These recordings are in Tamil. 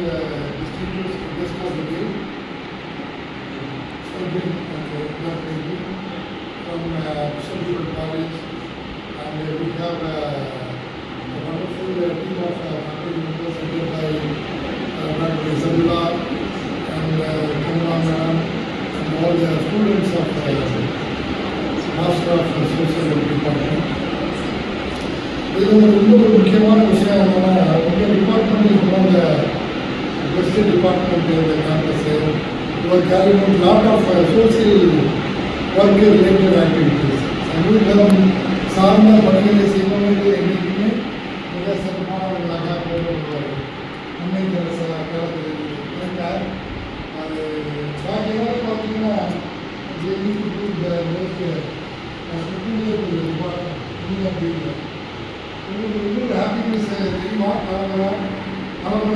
distinguished guest of the day, from Bishop College, and we have a wonderful team of faculty members headed by Dr. Isabella and Kamala Madam and all the students of Master of Social Department. This is a very important issue. Our department is one of the best department in the campus. We are carrying out a lot of social work related activities. And we have சார்ந்த பணிகளை செய்பவர்கள் என்றைக்குமே மிக சிறப்பானவர்களாக முன்னேற்ற காலத்தில் இருக்கார். அது பாக்கி எல்லாரும் பார்த்தீங்கன்னா உங்களுக்கு இன்னொரு ஹாப்பினஸ் தெரியுமா? அவங்க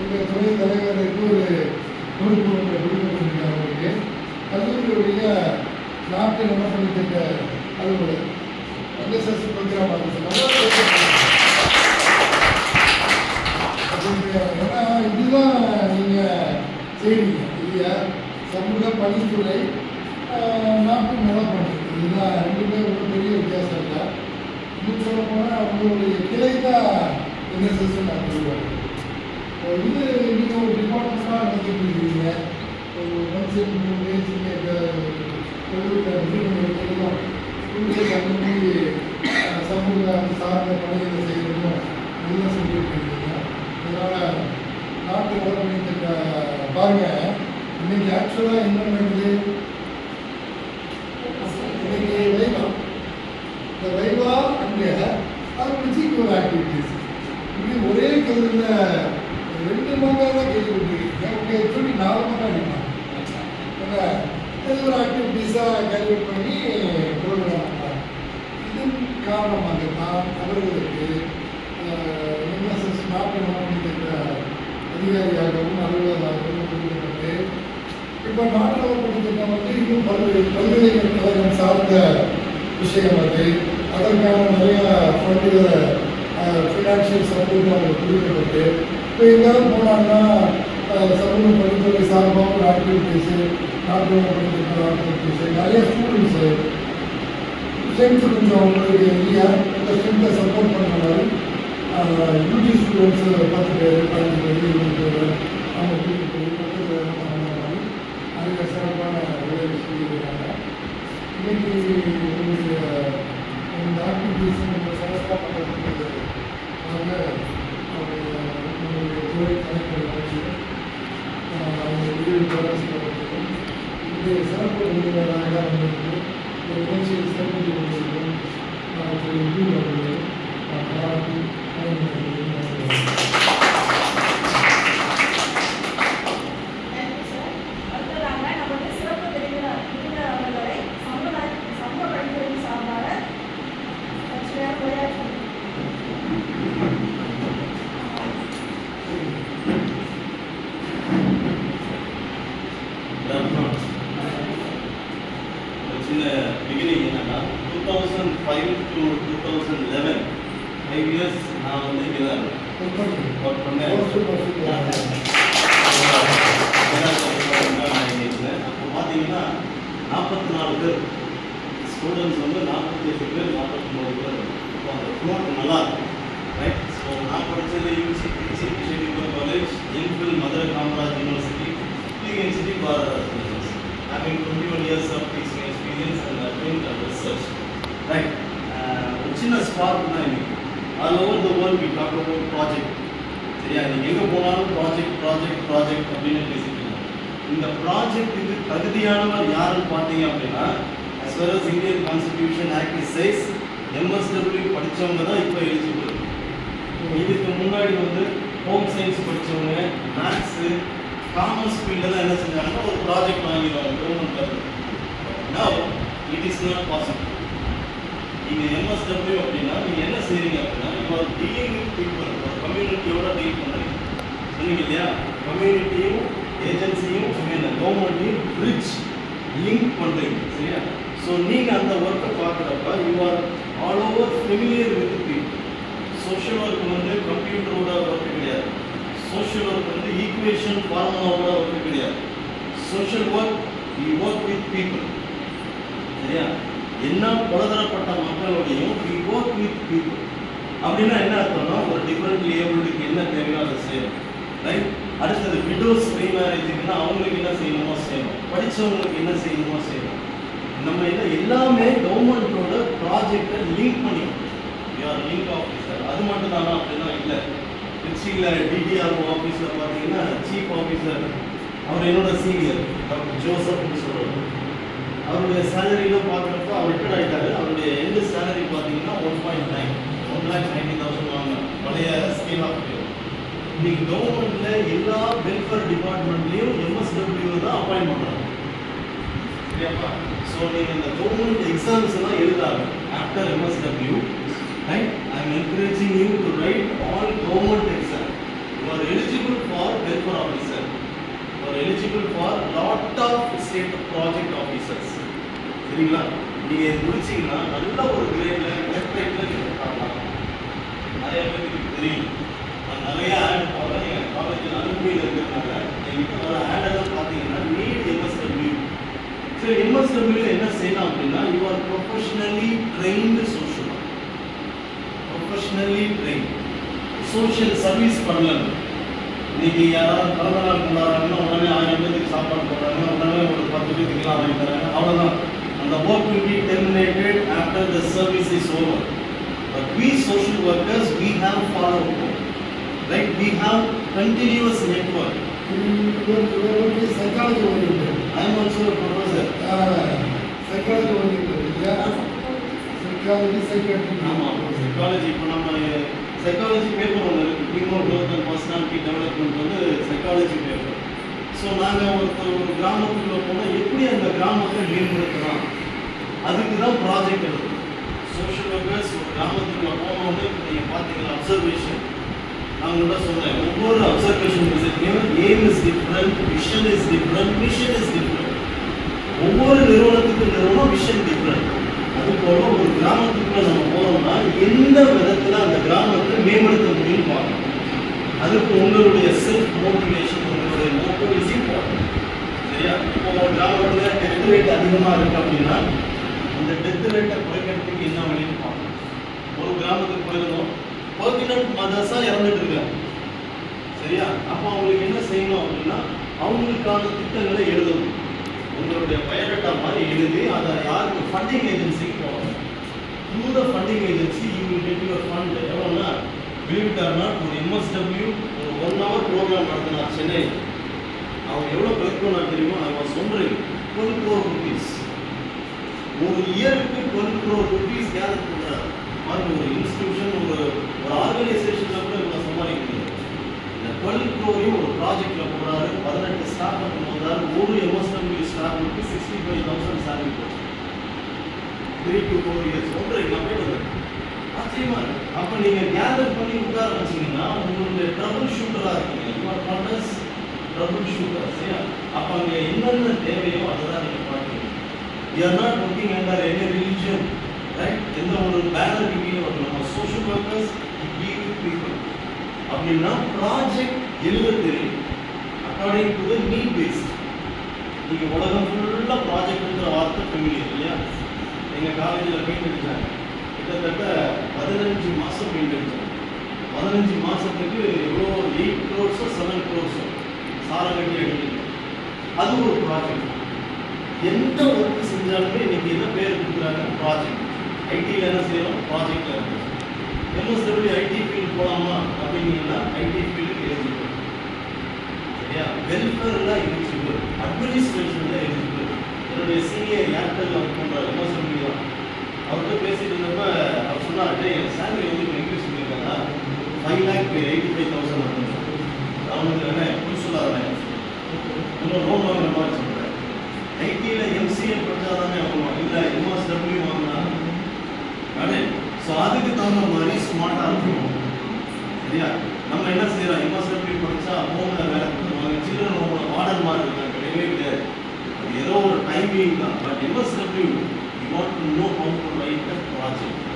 எங்கள் துணைத் தலைவர் இன்னொரு பொறுப்பு கொடுக்கப்பட்டிருக்காங்க அவங்களுக்கு. கல்லூரியுடைய நாட்டு நலப்பணி திட்ட அலுவலர் என்எஸ்எஸ் ப்ரோக்ராம் ஏன்னா இதுதான் நீங்கள் செய்வீங்க இல்லையா? சமூக பணித்துறை, நாட்டு நலப்பணி, இதுதான் ரெண்டுமே ஒரு பெரிய வித்தியாசம் இல்லை. இன்னும் சொல்ல போனால் அவங்களுடைய கிளை தான் என்எஸ்எஸ் நான் சொல்லுவேன். இது நீங்கள் ஒரு டிபார்ட்மெண்ட்டாக நடத்திட்டு இருக்கீங்க. ஒரு மனுஷன் சமூக சார்ந்த பணிகளை செய்யணும் இதெல்லாம் செஞ்சுட்டு இருக்கீங்க. அதனால் நாட்டு நலப்பணி திட்ட பாருங்க. இன்னைக்கு ஆக்சுவலாக என்ன நடக்குது? இன்னைக்கு வைவா, இந்த வைவா அங்கே அதை முடிச்சு ஒரு ஆக்டிவிட்டிஸ் இப்படி ஒரே கல்லில் 2 மாதம் தான் கேள்விப்பட்டிருக்கீங்க. ஓகே சொல்லி 4 மாதம் அடிப்பாங்க. இது ஒரு ஆக்டிவிட்டீஸாக கேல்குலேட் பண்ணி ப்ரோக்ராம் பண்ணாங்க. இதன் காரணமாக தான் அவர்களுக்கு என்எஸ்எஸ் நாட்டு நலப்பணி திட்ட அதிகாரியாகவும் அலுவலராகவும் கொடுக்கப்பட்டு இப்போ நாட்டு நலப்பணி திட்டம் வந்து இன்னும் பல்கலைக்கழகம் சார்ந்த விஷயம் அது. அதற்கான நிறைய ஃபண்டுகளை ஃபினான்ஷியல் சப்போர்ட் அவங்க கொடுக்கப்பட்டு இப்போ எங்கேயாவது போனாங்கன்னா சமூக பணித்துறை சார்பாக ஒரு ஆக்டிவிட்டீஸு, நாட்டு நலப்பணி திட்டம் ஆக்டிவிட்டீஸு, நிறைய ஸ்டூடெண்ட்ஸு ஸ்ட்ரென்த்து கொஞ்சம் அவங்களுக்கு இல்லையா இந்த ஸ்ட்ரென்த்தை சப்போர்ட் பண்ணுற மாதிரி யூஜி ஸ்டூடெண்ட்ஸு 10 பேர் 15 பேர் 20 பேர் அவங்க கூட்டிகிட்டு போய் பக்கத்தில் பண்ணுற மாதிரி நிறைய சிறப்பான வேலை செஞ்சுருக்காங்க. இன்னைக்கு உங்களுடைய இந்த ஆக்டிவிட்டீஸ் நம்ம சிறப்பாக பண்ணுறதுக்கு உங்களுடைய துறை கணக்கில் வச்சு அவங்க உதவி பேராசிரியர்களுக்கும் இன்றைய சிறப்பு விருந்தினராக வந்திருக்கு ஒரு நிகழ்ச்சியை சிறப்பித்து கொண்டிருக்கும் திரு யூ அவர்களை பாராட்டி beginning என்னன்னா 2005 to 2011 5 years நான் வந்து இங்கே தான் ஒர்க் பண்ணேன். அப்போ பார்த்தீங்கன்னா 44 பேர் ஸ்டூடெண்ட்ஸ் வந்து 48 பேர் 49 பேர். இப்போ அந்த ஃப்ளோட் நல்லா இருக்கும் ரைட். ஸோ நான் படித்தது university college, MPhil Madurai Kamaraj university, university Bharat university. Having 21 years of teaching experience and doing research, right? சின்ன ஸ்பார்க் தான் இன்னைக்கு all over the world we talk about project. சரியா? நீங்கள் எங்கே போனாலும் ப்ராஜெக்ட் அப்படின்னு பேசிக்கலாம். இந்த ப்ராஜெக்ட்டுக்கு தகுதியானவர் யாருன்னு பார்த்தீங்க அப்படின்னா, as far as Indian Constitution Act says, MSW படித்தவங்க தான் இப்போ எலிஜிபிள். இதுக்கு முன்னாடி வந்து ஹோம் சயின்ஸ் படித்தவங்க, மேத்ஸு, காமர்ஸ் ஃபீல்டில் தான் என்ன செஞ்சாங்கன்னா ஒரு ப்ராஜெக்ட் வாங்கிடுவாங்க கவர்மெண்ட்டில். Now it is not possible. நீங்கள் எம்எஸ்டபிள்யூ அப்படின்னா நீங்கள் என்ன செய்கிறீங்க அப்படின்னா, இப்போ டீலிங் வித் பீப்புள், கம்யூனிட்டியோட டீல் பண்ணுறீங்க சொன்னீங்க இல்லையா? கம்யூனிட்டியும் ஏஜென்சியும் கவர்மெண்ட்டையும் பிரிட்ஜ் லிங்க் பண்ணுறீங்க. சரியா? ஸோ நீங்கள் அந்த ஒர்க்கை பார்க்குறப்ப you are all over familiar with people. Social work வந்து கம்ப்யூட்டரோட ஒர்க் கிடையாது. சோஷியல் ஒர்க் வந்து ஈக்குவேஷன் ஃபார்முலாவோட ஒர்க் கிடையாது. Social work we work with people. சரியா? என்ன பலதரப்பட்ட மக்களோடையும் we work with people. அப்படின்னா என்ன அர்த்தம்னா ஒரு டிஃபரெண்ட்லி ஏபிள்டுக்கு என்ன தேவையோ அதை செய்யணும். ரைட்? அடுத்தது விடோஸ் ரீமேரேஜுக்குன்னா அவங்களுக்கு என்ன செய்யணுமோ செய்யணும், படித்தவங்களுக்கு என்ன செய்யணுமோ செய்யணும். நம்ம என்ன எல்லாமே கவர்மெண்ட்டோட ப்ராஜெக்டை லிங்க் பண்ணிக்கணும். யார் லிங்க் ஆஃபீஸர் அது மட்டும் தானா அப்படின்னா இல்லை. திருச்சியில் டிடிஆர்ஓ ஆஃபீஸில் பார்த்தீங்கன்னா சீஃப் ஆஃபீஸர் அவர் என்னோட சீனியர் டாக்டர் ஜோசப்னு சொல்கிறார். அவருடைய சேலரிலாம் பார்க்குறப்ப அவர் ரிட்டர்ட் ஆகிட்டாரு. அவருடைய எண்டு சேலரி பார்த்தீங்கன்னா 1.9 1,90,000 வாங்க பழைய ஸ்கேல் ஆஃப் பே. இன்னைக்கு கவர்மெண்ட்டில் எல்லா வெல்ஃபேர் டிபார்ட்மெண்ட்லேயும் எம்எஸ்டபிள்யூ தான் அப்பாயின்ட் பண்ணுறாங்க. சரியாப்பா? ஸோ நீங்கள் இந்த கவர்மெண்ட் எக்ஸாம்ஸ் எல்லாம் எழுதாங்க after MSW. Right? I am encouraging you to write all government exam. You are eligible for welfare officer, you are eligible for lot of state project officers. சரிங்களா? நீங்கள் இது முடிச்சிங்கன்னா நல்ல ஒரு கிரேடில் வெப்சைட்டில் நீங்கள் பார்க்கலாம். நிறைய பேருக்கு தெரியும். நான் நிறைய ஆட் போகிறேன் எங்கள் காலேஜில் அனுப்பியில் இருக்கிறதுனால எங்கிட்ட வர ஆடெல்லாம் பார்த்தீங்கன்னா நீட் எம்எஸ்டபிள்யூ. சரி, எம்எஸ்டபிள்யூ என்ன செய்யலாம் அப்படின்னா you are professionally trained social, professionally train social service பண்ணலாம். இன்னைக்கு யாராவது பிறந்த நாள் கொண்டாடுறாங்கன்னா உடனே 1000 பேருக்கு சாப்பாடு போடுறாங்க, உடனே ஒரு 10 பேருக்குலாம் வாங்கி தராங்க, அவ்வளோதான். அந்த work will be terminated after the service is over. But we social workers, we have follow-up, right? We have continuous network. Psychology oriented. I am also a professor. Psychology oriented. Yeah. Psychology, psychiatry. Psychology. இப்போ நம்ம சைக்காலஜி பேப்பர் ஒன்று இருக்குது, human growth and personality development வந்து சைக்காலஜி பேப்பர். ஸோ நாங்கள் ஒரு கிராமத்துக்குள்ளே போனால் எப்படி அந்த கிராமத்தை மேம்படுத்தலாம் அதுக்கு தான் ப்ராஜெக்ட் எடுக்கும். சோஷியல் ஒர்க்கர்ஸ் ஒரு கிராமத்துக்குள்ளே போனோன்னு நீங்கள் பார்த்தீங்கன்னா அப்சர்வேஷன் நான் உங்கள்கிட்ட சொன்னேன். ஒவ்வொரு அப்சர்வேஷன் விசிட்லையும் aim is different, vision is different, mission is different. ஒவ்வொரு நிறுவனத்துக்கும் நிறுவனம் விஷன் டிஃப்ரெண்ட். அதுபோல ஒரு கிராமத்துக்குள்ள நம்ம போறோம்னா எந்த விதத்துல அந்த கிராமத்தை மேம்படுத்த முடியும்னு பார்க்கணும். அதுக்கு உங்களுடைய செல்ஃப் மோட்டிவேஷன், உங்களுடைய மோட்டிவ் இஸ் இம்பார்ட்டன்ட். சரியா? இப்போ ஒரு கிராமத்துல டெத் ரேட் அதிகமாக இருக்கு அப்படின்னா அந்த டெத் ரேட்டை குறைக்கிறதுக்கு என்ன வழின்னு பார்க்கணும். ஒரு கிராமத்துக்கு போயிருந்தோம், பர்மனன்ட் மதர்ஸா இறந்துட்டு இருக்காங்க. சரியா? அப்போ அவங்களுக்கு என்ன செய்யணும் அப்படின்னா அவங்களுக்கான திட்டங்களை எழுதணும். உங்களுடைய பயோடேட்டா மாதிரி எழுதி அதை யாருக்கு ஃபண்டிங் ஏஜென்சிக்கு போகணும். Through the funding agency you will get your fund. எவ்வளோன்னா பிலீவ் இட் ஆர் நாட், ஒரு எம்எஸ்டபிள்யூ ஒரு 1 hour ப்ரோக்ராம் நடத்தினார் சென்னை. அவங்க எவ்வளோ கலெக்ட் பண்ணா தெரியுமா? I was wondering 12 crore rupees. ஒரு இயருக்கு 12 crore rupees கேதர் பண்ணுறாரு. பாருங்க, ஒரு இன்ஸ்டிடியூஷன் ஒரு ஆர்கனைசேஷனில் கூட இவ்வளோ சம்பாதிக்க முடியாது. இந்த 12 crore ஒரு ப்ராஜெக்டில் போகிறாரு, 18 ஸ்டாஃப் பண்ணும்போது ஒரு எம்எஸ்டபிள்யூ ஸ்டாஃபுக்கு 65,000 சேலரி போச்சு. 3 to 4 years ஒன்றரை போயிட்டு ஆச்சரியமா இருக்கு. அப்போ நீங்கள் கேதர் பண்ணி உட்கார வச்சிங்கன்னா உங்களுடைய ட்ரபிள் ஷூட்டராக இருக்கீங்க. You're called troubleshooter. சரியா? அப்போ அங்கே என்னென்ன தேவையோ அதை தான் நீங்கள் பார்க்கணும். You are not working under any religion, right? எந்த ஒரு பேனர் கீழே வரணும். நம்ம social workers deal with people அப்படின்னா ப்ராஜெக்ட் எழுத தெரியும் according to the need based. நீங்கள் உலகம் ஃபுல்லாக ப்ராஜெக்ட்ன்ற வார்த்தை ஃபெமிலியர் இல்லையா? எங்கள் காலேஜில் பெயிண்ட் அடித்தாங்க, கிட்டத்தட்ட 15 மாதம் பெயிண்ட் அடித்தாங்க. 15 மாதத்துக்கு எவ்வளோ 8 crores 7 crores சாரம் கட்டி அடிக்கணும். அது ஒரு ப்ராஜெக்ட். எந்த ஒர்க் செஞ்சாலுமே இன்னைக்கு என்ன பேர் கொடுக்குறாங்க? ப்ராஜெக்ட். ஐடியில் என்ன செய்யணும்? ப்ராஜெக்டில் இருக்கும். எம்எஸ்டபிள்யூ ஐடி ஃபீல்டு போகலாமா அப்படின்னீங்கன்னா ஐடி ஃபீல்டுக்கு எலிஜிபிள். சரியா? வெல்ஃபேரில் எலிஜிபிள், அட்மினிஸ்ட்ரேஷனில் எலிஜிபிள். என்னுடைய சீனியர் ஏர்டெல் ஒர்க் பண்ணுற எம்எஸ்டபிள்யூ தான். அவர்கிட்ட பேசிட்டு இருந்தப்ப அவர் சொன்னார், என் சேலரி வந்து இப்போ இன்க்ரீஸ் பண்ணியிருக்காங்க 5,85,000 அப்படின்னு. அவனுக்கு என்ன புல் சொல்லாத இன்னும் லோன் வாங்குற மாதிரி சொல்கிறேன். ஐடியில் எம்சிஏ படித்தா தானே வாங்குவான், இல்லை எம்எஸ்டபிள்யூ வாங்கினா அடே. ஸோ அதுக்கு தகுந்த மாதிரி ஸ்மார்ட்டாக இருக்கணும். சரியா? நம்ம என்ன செய்கிறோம்? எம்எஸ்டபிள்யூ படித்தா ஹோமில் வேலை கொடுத்துருவாங்க, சில்ட்ரன் ஹோமில் வார்டன் மாதிரி இருக்காங்க. கிடையவே கிடையாது. அது ஏதோ ஒரு டைமிங் தான். But MSW you want to know how to right the project.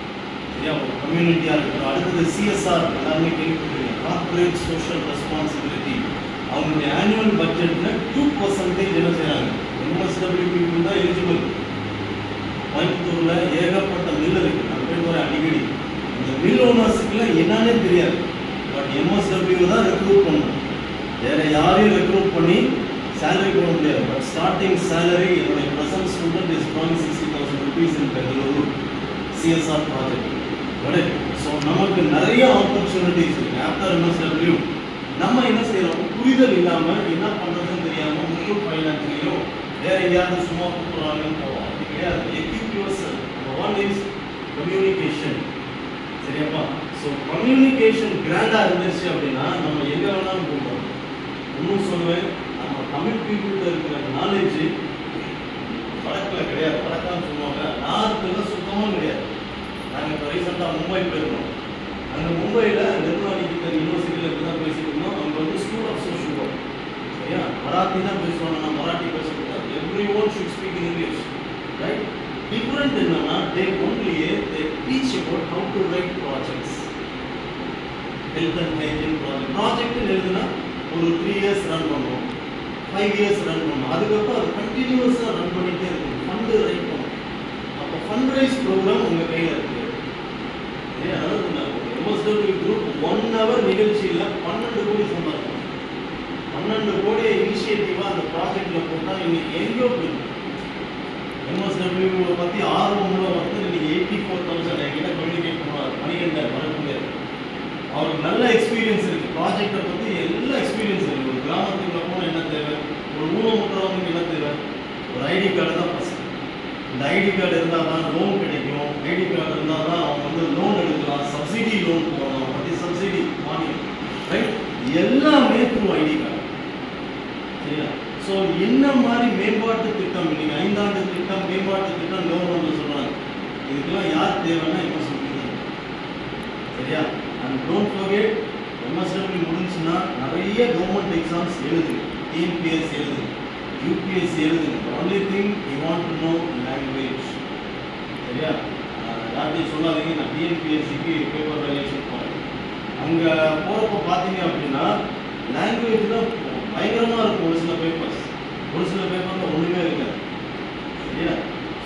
சரியா? ஒரு கம்யூனிட்டியாக இருக்கட்டும். அடுத்தது CSR எல்லாருமே கேள்விப்பட்டிருக்கீங்க, கார்பரேட் சோஷியல் ரெஸ்பான்சிபிலிட்டி. அவங்களுடைய ஆனுவல் பட்ஜெட்டில் 2% என்ன செய்கிறாங்க, MSW பீப்புள் தான் எலிஜிபிள். கோயம்புத்தூரில் ஏகப்பட்ட மில் இருக்குது, நான் போய் அடிக்கடி. இந்த மில் ஓனர்ஸுக்குலாம் என்னன்னே தெரியாது. பட் MSW தான் ரெக்ரூட் பண்ணணும், வேறு யாரையும் ரெக்ரூட் பண்ணி சேலரி போட முடியாது. பட் ஸ்டார்டிங் சேலரி என்னுடைய present student is drawing 60,000 rupees in Bengaluru CSR project. Right? So நமக்கு நிறைய ஆப்பர்ச்சுனிட்டிஸ் இருக்குது. ஆஃப்டர் MSW நம்ம என்ன செய்கிறோம், புரிதல் இல்லாமல் என்ன பண்ணுறதுன்னு தெரியாமல் முழு ஃபைனான்ஸ்லையும் வேறு எங்கேயாவது சும்மா கூப்பிட்றாங்கன்னு போவோம். அப்படி கிடையாது. Equip yourself. One is communication. சரியாப்பா? ஸோ கம்யூனிகேஷன் கிராண்டாக இருந்துச்சு அப்படின்னா நம்ம எங்கே வேணாலும் போகிறோம். இன்னும் சொல்லுவேன், நம்ம தமிழ் பீப்புள்கிட்ட இருக்கிற நாலேஜ் வழக்கில் கிடையாது. வழக்கான்னு சொல்லுவாங்க, நார்த்தில் சுத்தமாக கிடையாது. நாங்கள் இப்போ ரீசெண்டாக மும்பை போயிருந்தோம். அங்கே மும்பையில் நிர்மலானிகேதன் யூனிவர்சிட்டியில் இருந்து தான் பேசிட்டு இருந்தோம். அங்கே வந்து ஸ்கூல் ஆஃப் சோஷியல் ஒர்க். சரியா? மராத்தி தான் பேசுவாங்க. நான் மராட்டி பேசக்கூடாது. Every one should speak in English. Right? Different என்னன்னா, தே ஒன்லியே they teach about how to write projects. Health and hygiene ப்ராஜெக்ட்னு எழுதுனா ஒரு 3 years ரன் பண்ணுவோம், 5 years ரன் பண்ணுவோம். அதுக்கப்புறம் அது கண்டினியூஸாக ரன் பண்ணிகிட்டே இருக்கும். ஃபண்டு ரைட் பண்ணும். அப்போ ஃபண்ட் ரைஸ் ப்ரோக்ராம் உங்கள் கையில் இருக்குது. சரியா? அதாவது MSW குரூப் 1 hour நிகழ்ச்சியில் 12 கோடி சம்பாதிக்கும். 12 கோடியை இனிஷியேட்டிவாக அந்த ப்ராஜெக்டில் போட்டால் இன்னைக்கு எங்கேயோ போயிடும். MSW பற்றி ஆர்வம் வந்து இன்னைக்கு 84,000 என்கிட்ட கம்யூனிகேட் பண்ணுவார். மணிகண்டன் மறக்க முடியாது. அவருக்கு நல்ல எக்ஸ்பீரியன்ஸ் இருக்குது. ப்ராஜெக்டை பற்றி எல்லா எக்ஸ்பீரியன்ஸ் இருக்குது. ஒரு கிராமத்துக்குள்ள போனால் என்ன தேவை, ஒரு ஊனமுற்றவங்களுக்கு என்ன தேவை, ஒரு ஐடி கார்டு தான் ஃபஸ்ட். இந்த ஐடி கார்டு இருந்தால் தான் லோன் கிடைக்கும். ஐடி கார்டு இருந்தால் தான் அவங்க வந்து லோன் எடுக்கலாம். சப்சிடி லோன் போகணும். பற்றி சப்சிடி மானியம். ரைட்? எல்லாமே த்ரூ ஐடி கார்டு. சரியா? ஸோ என்ன மாதிரி மேம்பாட்டு திட்டம், இன்னைக்கு 5 ஆண்டு திட்டம், மேம்பாட்டு திட்டம் கவர்மெண்ட் சொல்கிறாங்க. இதுக்கெல்லாம் யார் தேவைன்னா MSW. சரியா? அண்ட் டோன்ட் ஃபர்கெட், MSW முடிஞ்சுன்னா நிறைய கவர்மெண்ட் எக்ஸாம்ஸ் எழுதுங்க. TNPSC எழுதுங்க, UPSC எழுதுங்க. Only thing you want to know language. சரியா? யார்ட்டையும் சொல்லாதீங்க, நான் TNPSCக்கு பேப்பர் வேல்யூஷன் போகிறேன். அங்கே போகிறப்ப பார்த்தீங்க அப்படின்னா லாங்குவேஜ் தான் பயங்கரமாக இருக்கும். ஒரு சில பேப்பர்ஸ், ஒரு சில பேப்பரில் ஒன்றுமே இருக்காது. சரியா?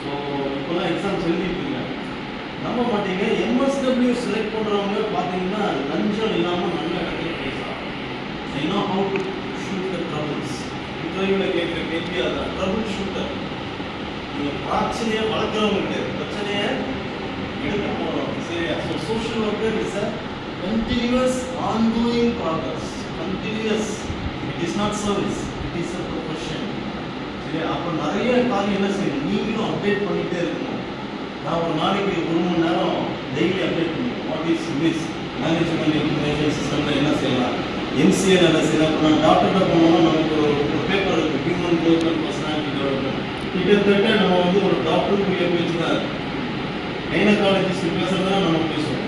ஸோ இப்போலாம் எக்ஸாம்ஸ் எழுதிட்டு இருக்காங்க. நம்ப மாட்டீங்க, MSW செலக்ட் பண்ணுறவங்க பார்த்தீங்கன்னா லஞ்சம் இல்லாமல் நல்ல இடத்துல பேசலாம். I know how to shoot the troubles. இன்டர்வியூவில் கேட்குற கேள்வி அதான், ட்ரபிள் ஷூட்டர். நீங்கள் பிரச்சனையை வளர்க்குறவங்க கிடையாது, பிரச்சனையை எடுக்க போகிறோம். சரியா? So social worker is a continuous ongoing progress. Continuous. It is not service. It is a profession. சரியா? அப்போ நிறைய காரியம் என்ன செய்யணும், நீங்களும் அப்டேட் பண்ணிகிட்டே இருக்கணும். நான் ஒரு நாளைக்கு 1 மணி நேரம் டெய்லி அப்டேட் பண்ணுவேன். What is miss management information சிஸ்டமில் என்ன செய்யலாம், MCA என்ன செய்யலாம். இப்போ நான் டாக்டர்கிட்ட போனோம்னா நமக்கு ஒரு பேப்பர் இருக்குது, human growth and personality development. கிட்டத்தட்ட நம்ம வந்து ஒரு டாக்டருக்குரிய பேச்சு தான். கைனகாலஜிஸ்ட் பேசுகிறதுனா நம்ம பேசுவோம்.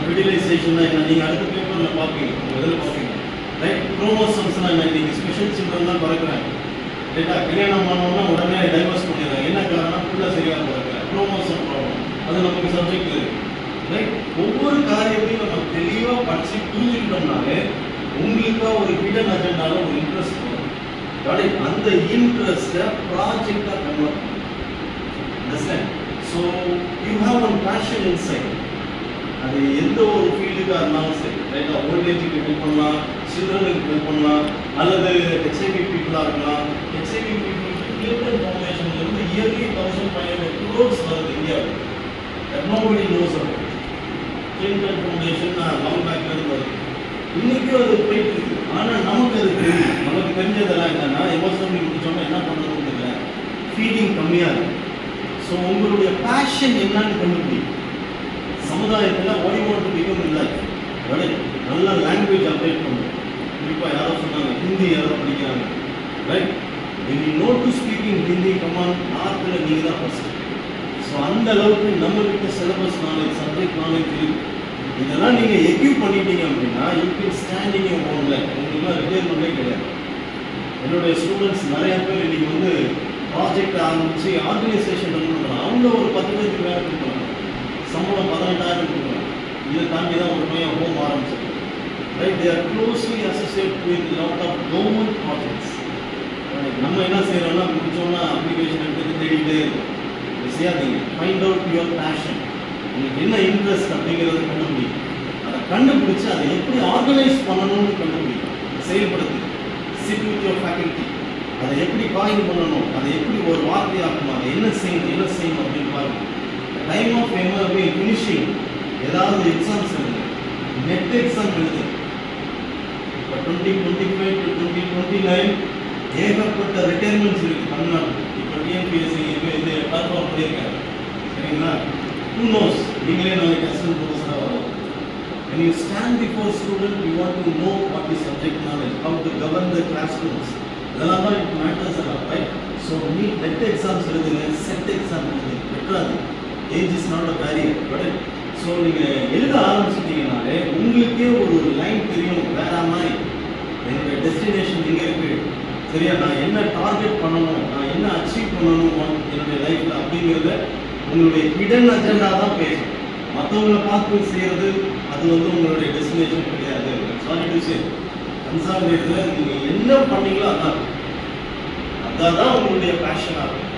ஃபெர்டிலைசேஷன் என்ன, நீங்கள் அடுத்த பேப்பரில் பார்ப்பீங்க, உங்கள் இதில் பார்ப்பீங்க. ரைட்? குரோமோசோம்ஸ்னால் என்ன, இன்றைக்கி ஸ்பெஷல் சில்ட்ரன் தான் பிறக்கிறாங்க. ரைட்டா? கல்யாணம் ஆனோம்னா உடனே டைவர்ஸ் பண்ணிடுறாங்க. என்ன காரணம், ஃபுல்லாக சரியாக பிறக்கல, குரோமோசோம் ப்ராப்ளம். அது நமக்கு சப்ஜெக்ட் இருக்குது. ரைட்? ஒவ்வொரு காரியத்தையும் நம்ம தெளிவாக படித்து புரிஞ்சுக்கிட்டோம்னாலே உங்களுக்காக ஒரு ஹிடன் அஜெண்டாவில் ஒரு இன்ட்ரெஸ்ட் வரும். ரைட்? அந்த இன்ட்ரெஸ்ட்டை ப்ராஜெக்டாக கன்வெர்ட் பண்ணுங்க. So you have one passion inside. அது எந்த ஒரு ஃபீல்டுக்காக இருந்தாலும் சரி. ரைட்டாக? ஓல்டேஜுக்கு ஹெல்ப் பண்ணலாம், சில்ட்ரனுக்கு ஹெல்ப் பண்ணலாம், அல்லது HIV பீப்புளாக இருக்கலாம். HIV பீப்புளுக்கு கிளினிக்கல் ஃபவுண்டேஷன்லேருந்து இயர்லி 1,500 crores வருது இந்தியாவுக்கு. Nobody knows about clinical foundation. Long பேக்லேருந்து வருது. இன்றைக்கும் அது போயிட்டு இருக்குது. ஆனால் நமக்கு அது தெரியும். நமக்கு தெரிஞ்சதெல்லாம் என்னென்னா, MSW முடிச்சோன்னா என்ன பண்ணுறதுன்னு தெரியல, ஃபீடிங் கம்மியாக இருக்குது. ஸோ உங்களுடைய பேஷன் என்னன்னு கண்டுபிடிக்கும். சமுதாயத்தில் ஓடிமோட்டு பிகம் இல்லை. நல்ல லாங்குவேஜ் அப்டேட் பண்ணுவோம். குறிப்பாக யாரோ சொன்னாங்க, ஹிந்தி யாரோ படிக்கிறாங்க. Right? when you know to speak in Hindi, come on நார்த்தில் நீங்கள் தான் ஃபஸ்ட்டு. ஸோ அந்த அளவுக்கு நம்மகிட்ட சிலபஸ் நாலேஜ், சப்ஜெக்ட் நாலேஜ் இருக்குது. இதெல்லாம் நீங்கள் எக்யூப் பண்ணிட்டீங்க அப்படின்னா you can stand in your own life. உங்களுக்குலாம் ரிட்டையர்மெண்ட்டே கிடையாது. என்னுடைய ஸ்டூடெண்ட்ஸ் நிறையா பேர் இன்றைக்கி வந்து ப்ராஜெக்ட் ஆரம்பித்து ஆர்கனைசேஷன் ரன் பண்ணுறாங்க. அவங்க ஒரு 10 பேருக்கு வேலை கொடுக்குறாங்க. சம்பளம் 18,000 கொடுக்குறாங்க. இதை தாண்டி தான் ஒரு பையன் ஹோம் ஆரம்பிச்சிருக்கு. Right, they are closely associate with lot of government projects. நம்ம என்ன செய்யறோம்னா முடிச்சோம்னா அப்ளிகேஷன் எடுத்து தேடிட்டே இருக்கும். செய்யாதீங்க. Find out your passion. உங்களுக்கு என்ன இன்ட்ரெஸ்ட் அப்படிங்கிறத கண்டுபிடிக்கும். அதை கண்டுபிடிச்சு அதை எப்படி ஆர்கனைஸ் பண்ணணும்னு கண்டுபிடிக்கும், செயல்படுத்து. Sit with your faculty. அதை எப்படி காயின் பண்ணணும், அதை எப்படி ஒரு வார்த்தையாக்கணும், அதை என்ன செய்யணும் அப்படின்னு பாருங்க. டைம் ஆஃப் ஃபினிஷிங் ஏதாவது எக்ஸாம்ஸ் எழுது, நெட் எக்ஸாம் எழுது. இப்போ 2025 to 2029 ஏகப்பட்ட ரிட்டைர்மெண்ட்ஸ் இருக்கு தமிழ்நாடு. இப்போ டிஎன்பிஎஸ்சி இது பர்ஃபார்ம் பண்ணியிருக்காங்க. சரிங்களா? ஹூ நோஸ், நீங்களே நாளைக்கு அசிஸ்டன்ட் ப்ரொஃபஸராக வரும். When you stand before student, you want to know what is subject knowledge, how to govern the classrooms. இதெல்லாம் தான் இப்போ மேட்டர்ஸ் எல்லாம், ரைட்? ஸோ நீ நெட் எக்ஸாம்ஸ் எழுதுங்க, செட் எக்ஸாம் எழுதுங்க. பெட்ராது, age is not a barrier. But so நீங்கள் எழுத ஆரம்பிச்சிட்டிங்கனாலே உங்களுக்கே ஒரு லைன் தெரியும். வேற மாதிரி என்னோட டெஸ்டினேஷன் எங்கே இருக்குது, சரியா, நான் என்ன டார்கெட் பண்ணணும், நான் என்ன அச்சீவ் பண்ணணும் என்னுடைய லைஃப்பில் அப்படிங்கிறத உங்களுடைய ஹிடன் அஜெண்டா தான் பேசும். மற்றவங்களை பார்த்து செய்கிறது அது வந்து உங்களுடைய டெஸ்டினேஷன் கிடையாது. சாரி டு சே, கன்சால்டேட்டில் நீங்கள் என்ன பண்ணீங்களோ அதான் உங்களுடைய பேஷனாக இருக்கும்.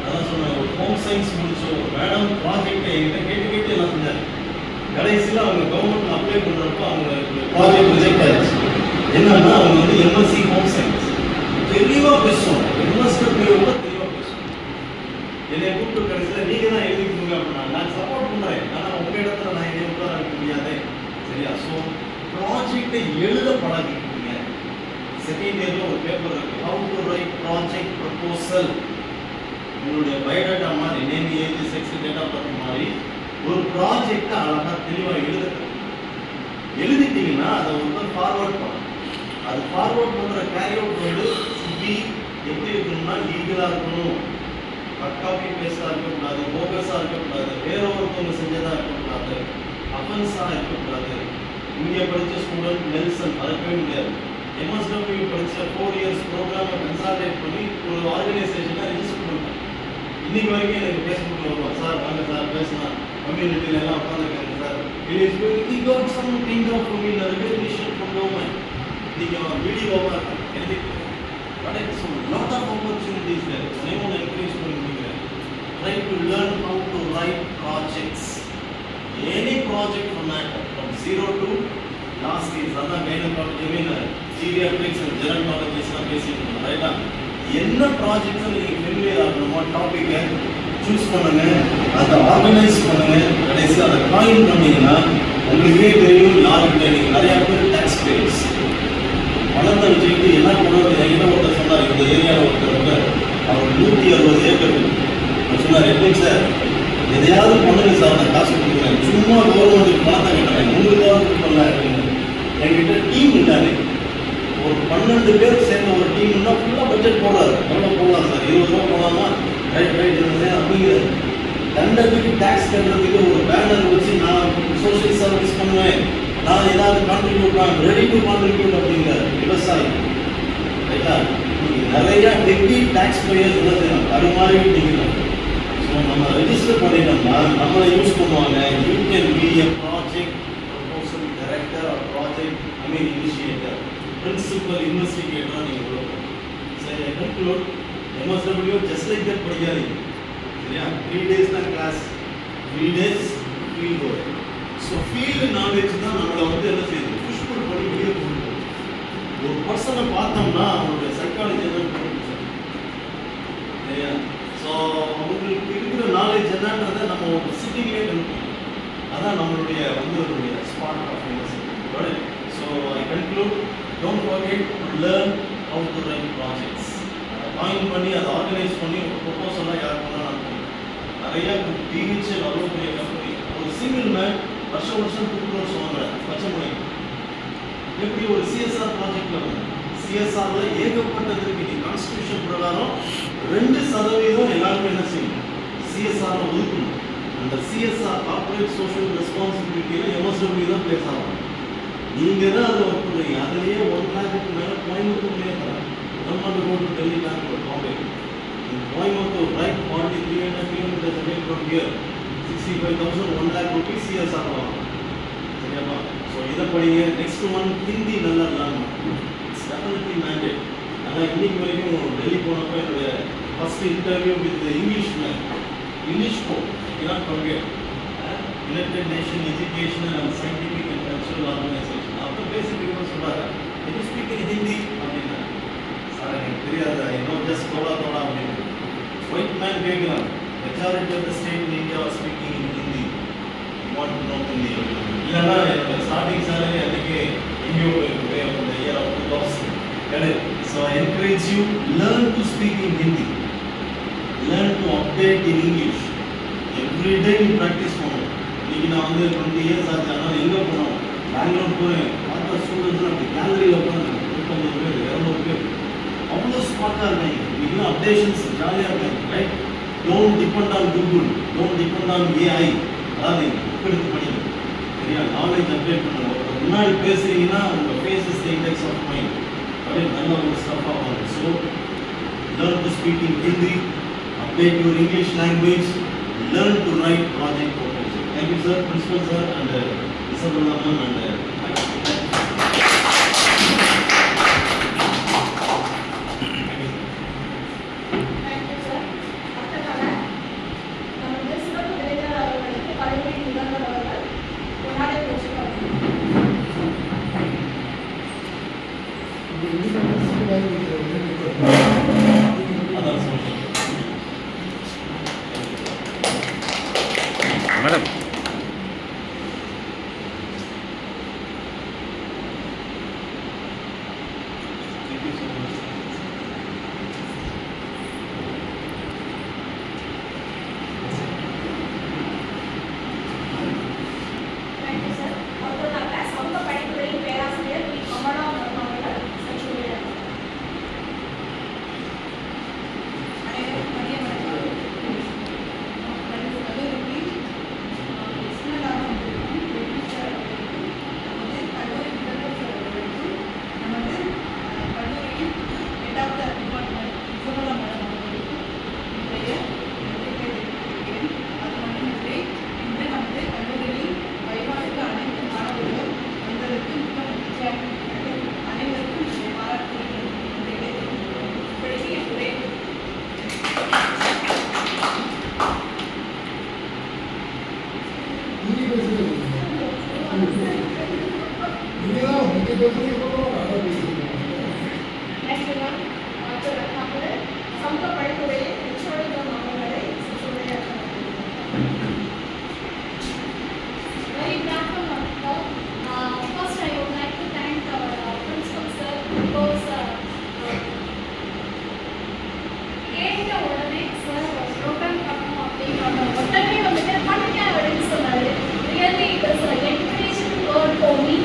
அதான் சொன்னேன், ஒரு ஹோம் சயின்ஸ் முடிச்ச ஒரு மேடம் ப்ராஜெக்டை என்கிட்ட கேட்டு எல்லாம் செஞ்சாங்க. கடைசியில் அவங்க கவர்மெண்ட் அப்ளை பண்ணுறப்போ அவங்க ப்ராஜெக்ட் ரிஜெக்ட் ஆயிடுச்சு. என்னன்னா அவங்க வந்து எம்எஸ்சி ஹோம் சயின்ஸ் தெளிவாக பேசுவாங்க, எம்எஸ்டபிள்யூட தெளிவாக பேசுவாங்க. என்னை கூப்பிட்டு கடைசியில் நீங்கள் தான் எழுதிக்கோங்க அப்படின்னா நான் சப்போர்ட் பண்ணுறேன், ஆனால் உங்கள் இடத்துல நான் என்னை உட்கார வைக்க முடியாது. சரியா? ஸோ ப்ராஜெக்டை எழுத பழகிக்கோங்க. செகண்ட் இயரில் ஒரு பேப்பர் இருக்குது, how to write project proposal. உங்களுடைய பயோடேட்டா மாதிரி name, age, sex, date of birth மாதிரி ஒரு ப்ராஜெக்டை அழகாக தெளிவாக எழுதிட்டீங்கன்னா அதை வந்து ஃபார்வர்ட் பண்ணணும். அது ஃபார்வர்ட் பண்ணுற கேரி அவுட் வந்து எப்படி இருக்கணும்னா லீகலாக இருக்கணும், காப்பி பேஸ்டாக இருக்கக்கூடாது, போகஸாக இருக்கக்கூடாது, வேற ஒருத்தவங்க செஞ்சதாக இருக்கக்கூடாது, அஃபென்ஸாக இருக்கக்கூடாது. இங்கே படித்த ஸ்டூடெண்ட் நெல்சன் மறக்கவே முடியாது. எம்எஸ்டபிள்யூ படித்த 4 years ப்ரோக்ராமை கன்சால்டேட் பண்ணி ஒரு ஆர்கனைசேஷனாக ரெஜிஸ்டர் பண்ணிட்டேன். இன்னைக்கு வரைக்கும் எனக்கு ஃபேஸ்புக்கில் வருவான், சார் வாங்க சார் பேசினா கம்யூனிட்டியில் எல்லாம் உட்காந்துருக்காங்க sir. It is we got some kind of recognition from government. நீங்கள் வீடியோவாக எழுதி but it's lot of opportunities there. ஒன்று என்கரேஜ் பண்ணி முடிக்கிறேன். Try to learn how to write projects. Any project from matter from 0 to last is அதான் கைனகாலஜி, ஜீரியாட்ரிக்ஸ் அண்ட் ஜெரண்டாலஜிஸ்லாம் பேசிட்டு இருக்கோம். ரைட்டா? என்ன ப்ராஜெக்ட்ஸை நீங்கள் ஃபெமிலியர் ஆகணுமோ டாப்பிக்கை சூஸ் பண்ணுங்க, அதை ஆர்கனைஸ் பண்ணுங்க. கடைசி அதை காயின் பண்ணீங்கன்னா உங்களுக்கே தெரியும் யாருக்கிட்ட. நீங்கள் நிறையா பேர் டேக்ஸ் பேயர்ஸ் பணத்தை வச்சுக்கிட்டு என்ன பண்ணுறது. என்கிட்ட ஒருத்தர் சொன்னார், இந்த ஏரியாவில் ஒருத்தர் அவர் 160 ஏக்கர் சொன்னார், எப்படி சார் எதையாவது பண்ணுங்க சார், நான் காசு கொடுக்குறேன், சும்மா கவர்மெண்ட்டுக்கு பணத்தை கட்டுறேன், உங்களுக்காக பண்ணல அப்படின்னு. என்கிட்ட டீம் இல்லாது ஒரு 12 பேர் சேர்ந்த ஒரு டீம்னா ஃபுல்லாக பட்ஜெட் போடுறாரு. எவ்வளோ போடலாம் சார், 20 ரூபா போடலாமா, ரைட் அப்படிங்கிறது. தண்டத்துக்கு டேக்ஸ் கட்டுறதுக்கு ஒரு பேனர் வச்சு நான் சோஷியல் சர்வீஸ் பண்ணுவேன், நான் ஏதாவது கான்ட்ரிபியூட் நான் ரெடி டு கான்ட்ரிபியூட் அப்படிங்கிறார் விவசாயி. ரைட்டா? நிறைய ஹெவி டேக்ஸ் பேயர்ஸ் என்ன செய்யணும், அது மாதிரி நீங்கள் ஸோ நம்ம ரெஜிஸ்டர் பண்ணிட்டோம்னா நம்மளை யூஸ் பண்ணுவாங்க. You can be a project proposal director or project initiator, principal இன்வெஸ்டிகேட்டராக நீங்கள் கொடுக்கணும். சரி, conclude. MSW just like that படிக்காதீங்க. சரியா? 3 days தான் class, 3 days field work. So field knowledge தான் நம்மளை வந்து என்ன செய்யுது, புஷ் பண்ணி வெளியே கொண்டு போகும். ஒரு பர்சனை பார்த்தோம்னா அவனுடைய சைக்காலஜி என்ன சரியா? ஸோ அவங்களுக்கு இருக்கிற நாலேஜ் என்னன்றதை நம்ம ஒரு சிட்டிங்லேயே கண்டுபிடிக்கணும். அதான் நம்மளுடைய வந்து ஒரு spot of university. So I conclude, don't forget to learn how to write projects. அதை காயின் பண்ணி அதை ஆர்கனைஸ் பண்ணி ஒரு ப்ரொபோசலாக யார் பண்ணலாம். நிறைய டிஹெச்எல் அவ்வளோ பெரிய கம்பெனி, ஒரு சிங்கிள் மேன் வருஷம் 2 crores வாங்குறாரு பச்சை மொழி. எப்படி ஒரு சிஎஸ்ஆர் ப்ராஜெக்ட்ல வந்து சிஎஸ்ஆர்ல ஏகப்பட்டது இருக்கு. கான்ஸ்டிடியூஷன் பிரகாரம் 2% எல்லாருமே என்ன செய்யணும், சிஎஸ்ஆர் ஒதுக்கணும். அந்த சிஎஸ்ஆர் கார்பரேட் சோஷியல் ரெஸ்பான்சிபிலிட்டியில எம்எஸ்டபிள்யூ தான் பிளேஸ் ஆகும். நீங்க தான் அதை ஒர்க் பண்ணுறீங்க. அதுலேயே 1 lakhக்கு மேலே கோயம்புத்தூர்லேயே தராங்க. Government road Delhi bank Bombay. Coimbatore right 43 kilometers away from here, 6 65,000 1 lakh rupees CSR வாங்கலாம். சரியாப்பா? ஸோ இதை படிங்க. நெக்ஸ்ட் மந்த் ஹிந்தி நல்லா லேர்ன் பண்ணுங்க. It's definitely mandate. ஆனால் இன்னைக்கு வரைக்கும் டெல்லி போனப்போ என்னுடைய ஃபர்ஸ்ட் இன்டர்வியூ வித் இங்கிலீஷ் போ cannot forget. United Nations Educational and Scientific and Cultural Organization. அப்போ பேசிட்டு சொல்றாரு, "You speak in Hindi?" அப்படின்னா, சார் எனக்கு தெரியாது, I know just தோடா அப்படின்னு. White man கேட்கிறான், "Majority of the state in India are speaking in Hindi. You want to know Hindi?" இல்லைன்னா என்னோட ஸ்டார்டிங் சேலரி அன்றைக்கி எங்கேயோ போயிருக்கு அந்த இயர் ஆஃப் 2000 கிடையாது. So I encourage you learn to speak in Hindi, learn to update in English. Everyday நீ ப்ராக்டிஸ் பண்ணணும். இன்னைக்கு நான் 20 இயர்ஸ் ஆச்சு. அதனால் எங்கே போனோம், பெங்களூர் போகிறேன், பார்த்த ஸ்டூடெண்ட்ஸ்லாம் அப்படி கேலரியில் உட்காந்து 150 பேர் 200 பேர் அவ்வளோ ஸ்மார்ட்டாக இருக்காங்க. இன்னைக்கு அப்டேஷன்ஸ் ஜாலியாக இருக்காங்க. Right? Don't depend on Google, don't depend on AI. அதாவது புக் எடுத்து படிங்க. சரியா? நாலேஜ் அப்டேட் பண்ணுங்க. முன்னாடி பேசுறீங்கன்னா உங்கள் face is the index of mind. அப்படியே நல்ல ஒரு ஸ்டஃப்பாக வாங்க. So learn to speak in Hindi, update your English language, learn to write project proposal. Thank you, sir, principal sir, and Isabella ma'am, and Madam. thank you so much. Thank you, sir. அடுத்ததாக சமூக பணித்துறையின் பேராசிரியர் பி. கமலா அவர்கள் சற்றுரையாற்றுவார். அனைவருக்கும் மதிய வணக்கம். நமது கல்லூரியில் எஸ்னலாக வந்திருக்கும் வெற்றி சார் அவர்களுக்கும் நமது கல்லூரி முதல்வர் சார் அவர்களுக்கும் நமது கல்லூரியின் இரண்டாவது டிபார்ட்மெண்ட் இசபலா மேடம் அவர்களுக்கும் இன்றைய நன்றிகளை தெரிவித்துக் கொள்கிறேன். அது மட்டுமின்றி இன்று நமது கல்லூரியில் வைவாவுக்கு அனைத்து மாணவர்களும் வந்ததற்கு மிக மகிழ்ச்சியாக இருக்கிறது. அனைவருக்கும் என்னுடைய பாராட்டுகளை நன்றிகளை தெரிவித்துக் கொள்கிறேன். இப்பொழுது என் உரை நீங்க பேசுறது நீங்கதான் நீங்க பேசுறீங்க நல்லா பேசுறீங்க. Next one, அடுத்ததாக சமூக பணித்துறையின் உச்சோடிகள் அவர்களை சற்றுரையாற்றுவார். Very good afternoon, all. First, I would like to thank our principal sir because கேட்ட உடனே சார் ப்ரோக்ராம் பண்ணணும் அப்படிங்கிற உடனே வந்துட்டு பண்ணிக்க அப்படின்னு சொன்னாரு. Really, it was an encouraging word for me.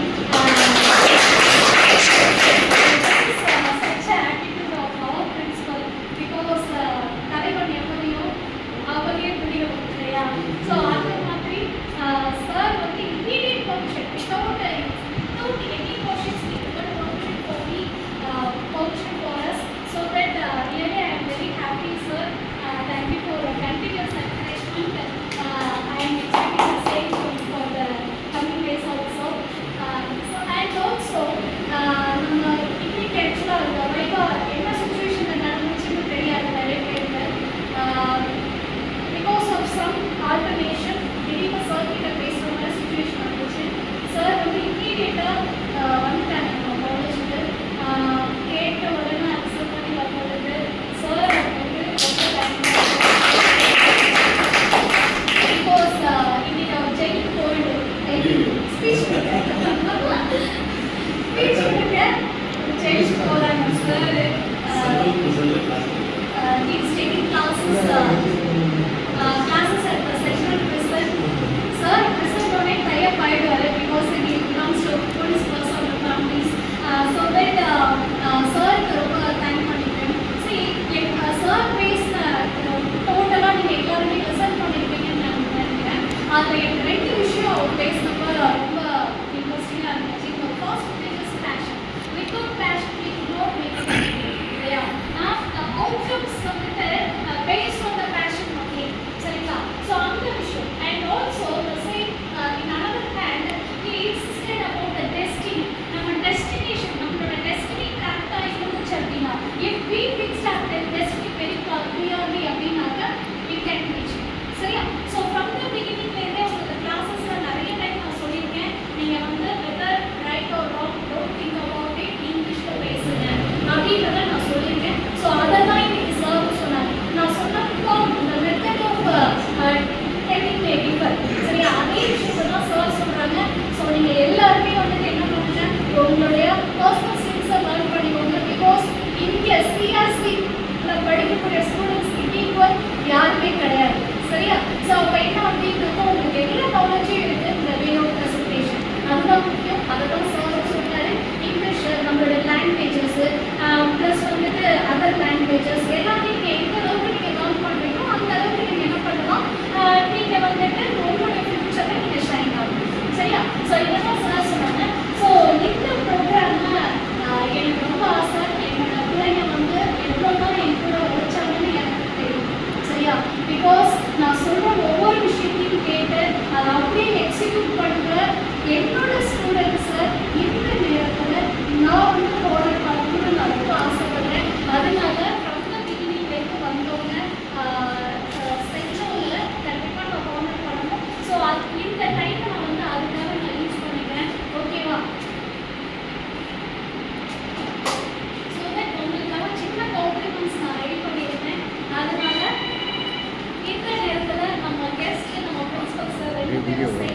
we will say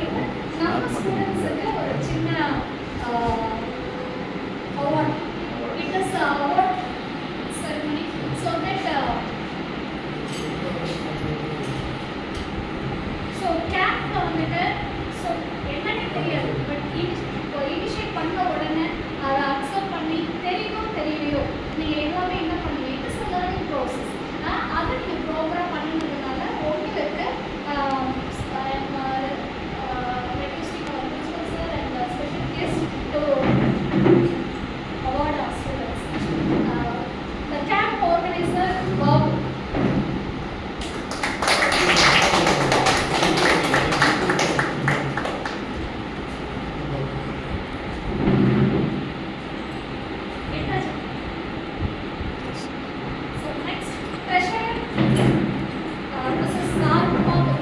நம்ம ஸ்டூடெண்ட்ஸுக்கு ஒரு சின்ன award. It is award ceremony so that so cap வந்துட்டு so என்னன்னு தெரியாது பட் இனிஷியேட் பண்ண உடனே அதை அக்செப்ட் பண்ணி தெரியணும் தெரியலையோ நீங்கள் எல்லாமே என்ன பண்ணுவீங்க இட்ஸ் a learning process. அதை நீங்கள் ப்ரோக்ராம் பண்ணினதுனால உங்களுக்கு requesting our principal sir and special guest to award our students. The camp organizer Bob. So next treasurer Mrs. Sar Bob.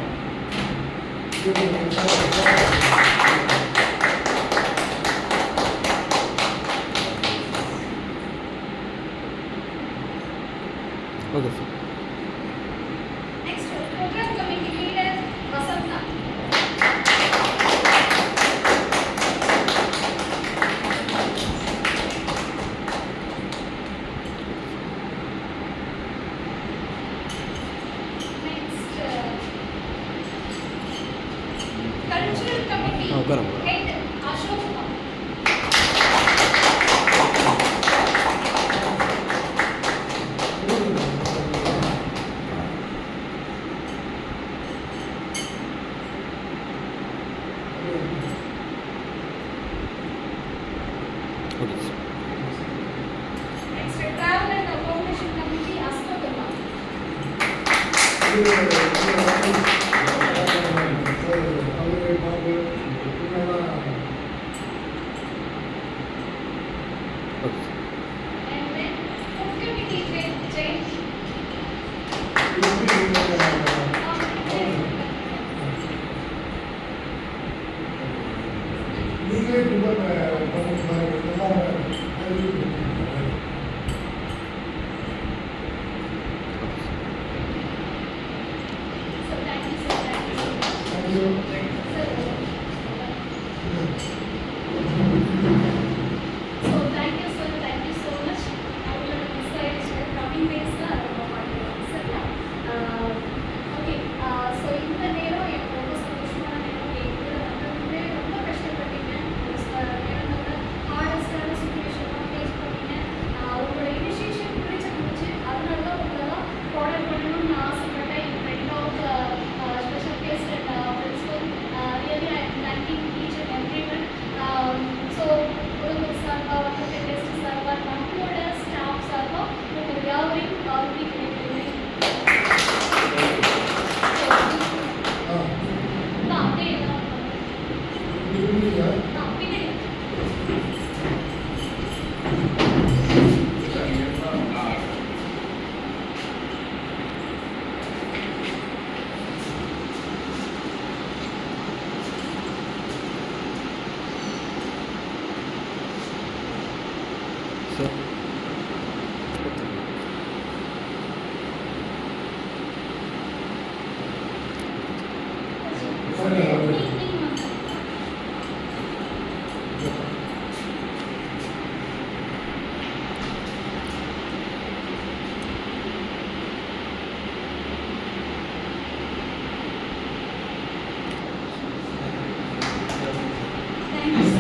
Okay, sir. Next program committee leader Vasanta. Next cultural committee correct. head Ashok Kumar. Okay, sir. Next travel and accommodation committee Asfatullah. Okay, sir. And then food committee change. So thank you so much. So thank you sir, thank you so much. அவங்களோட மெசேஜ் கம்மிங் டேஸ்ல ரொம்ப பண்ணுவோம் சரியா? ஓகே ஸோ இந்த நேரம் எனக்கு ரொம்ப சந்தோஷமான நேரம் எங்களை வந்து ரொம்ப கஷ்டப்பட்டீங்க நேரங்களில் ஹார்டஸ்டான சுச்சுவேஷன்லாம் ஃபேஸ் பண்ணீங்க உங்களோட இனிஷியேஷன் பிடிச்சிருந்துச்சு அதனால தான் உங்களெல்லாம் ப்ராடக்ட் பண்ணணும்னு நான் ஆசைப்பட்டேன் என் friend of special guest and principal really I am thanking each and every one so உங்கள் சார்பாக வந்து டெஸ்ட் சார்பாக நம்மளோட ஸ்டாஃப் சார்பாக உங்கள் யாவரையும் வாழ்க்கை கிடைக்கிறேன். நான் அப்படியே தான் நான் பின்னாடி Sir. Thank you.